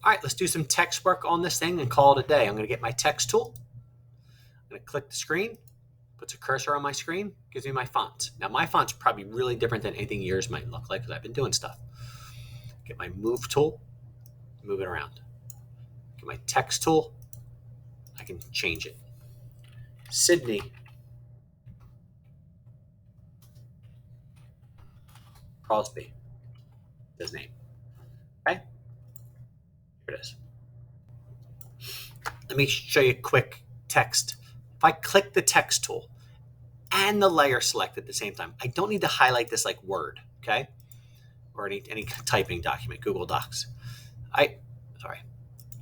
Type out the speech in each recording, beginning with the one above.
All right, let's do some text work on this thing and call it a day. I'm going to get my text tool. I'm going to click the screen, puts a cursor on my screen, gives me my font. Now my font's probably really different than anything yours might look like because I've been doing stuff. Get my move tool, move it around. Get my text tool, I can change it. Sydney Crosby, his name. Okay, here it is. Let me show you a quick text. If I click the text tool and the layer select at the same time, I don't need to highlight this like Word, okay? Or any typing document, Google Docs. I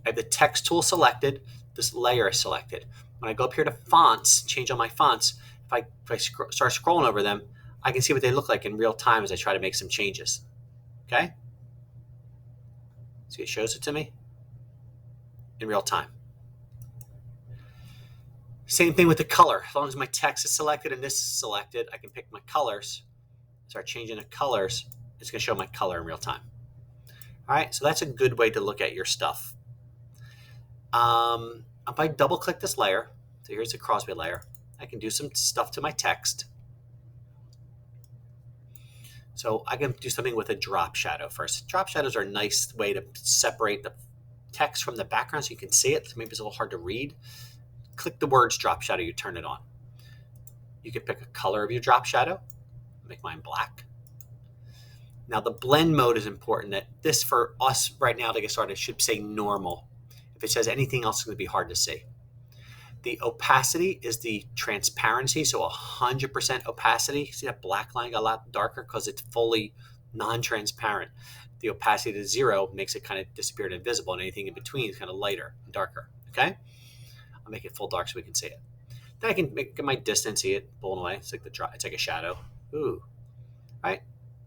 have the text tool selected, this layer is selected. When I go up here to fonts, change on my fonts, if I start scrolling over them, I can see what they look like in real time as I try to make some changes. Okay? See, it shows it to me in real time. Same thing with the color. As long as my text is selected and this is selected, I can pick my colors, start changing the colors. It's going to show my color in real time. All right, so that's a good way to look at your stuff. If I double click this layer, so here's the Crosby layer, I can do some stuff to my text. So I can do something with a drop shadow first. Drop shadows are a nice way to separate the text from the background so you can see it. Maybe it's a little hard to read. Click the words drop shadow, you turn it on. You can pick a color of your drop shadow, make mine black. Now the blend mode is important. That this for us right now to get started should say normal. If it says anything else, it's going to be hard to see. The opacity is the transparency, so 100% opacity. See that black line got a lot darker because it's fully non-transparent. The opacity to 0 makes it kind of disappear and invisible, and anything in between is kind of lighter and darker. Okay, I'll make it full dark so we can see it. Then I can make my distance, see it pulling away. It's like a shadow. Ooh, right.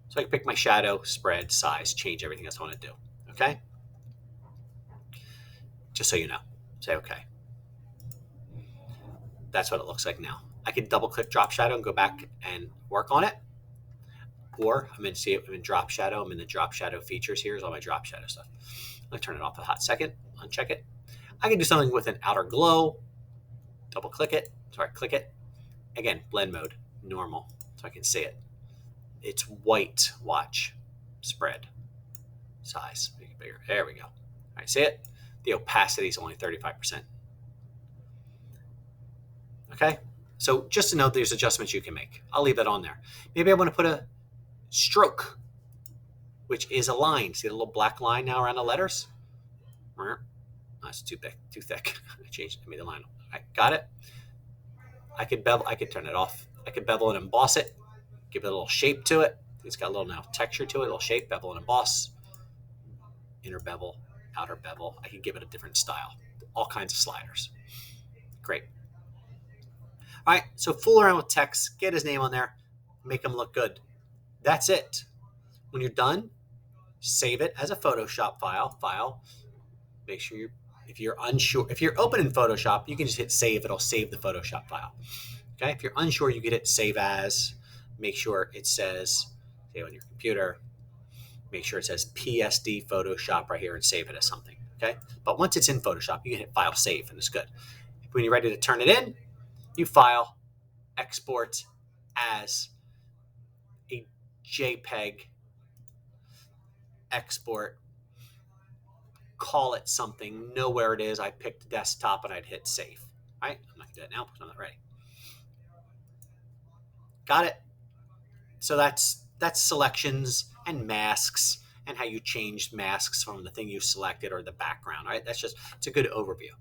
So I can pick my shadow, spread, size, change everything else I want to do. Okay, just so you know. Say okay. That's what it looks like now. I can double click drop shadow and go back and work on it. Or I'm in drop shadow. I'm in the drop shadow features. Here's all my drop shadow stuff. I'm gonna turn it off a hot second, uncheck it. I can do something with an outer glow. Double click it, click it. Again, blend mode, normal, so I can see it. It's white, watch, spread, size, make it bigger. There we go. All right, see it? The opacity is only 35%. Okay, so just to note, there's adjustments you can make. I'll leave that on there. Maybe I want to put a stroke, which is a line. See the little black line now around the letters? That's too big, too thick. I changed it, made the line. I got it. I could bevel. I could turn it off. I could bevel and emboss it. Give it a little shape to it. It's got a little now texture to it. A little shape, bevel and emboss. Inner bevel, outer bevel. I could give it a different style. All kinds of sliders. Great. All right, so fool around with text, get his name on there, make him look good. That's it. When you're done, save it as a Photoshop file. Make sure if you're unsure, if you're open in Photoshop, you can just hit save. It'll save the Photoshop file. Okay, if you're unsure, you can hit save as. Make sure it says, say on your computer, make sure it says PSD Photoshop right here and save it as something. Okay, but once it's in Photoshop, you can hit file save and it's good. When you're ready to turn it in, you file, export as a JPEG, export, call it something, know where it is. I picked desktop and I'd hit save. All right, I'm not gonna do that now because I'm not ready. Got it? So that's selections and masks and how you changed masks from the thing you selected or the background. All right, it's a good overview.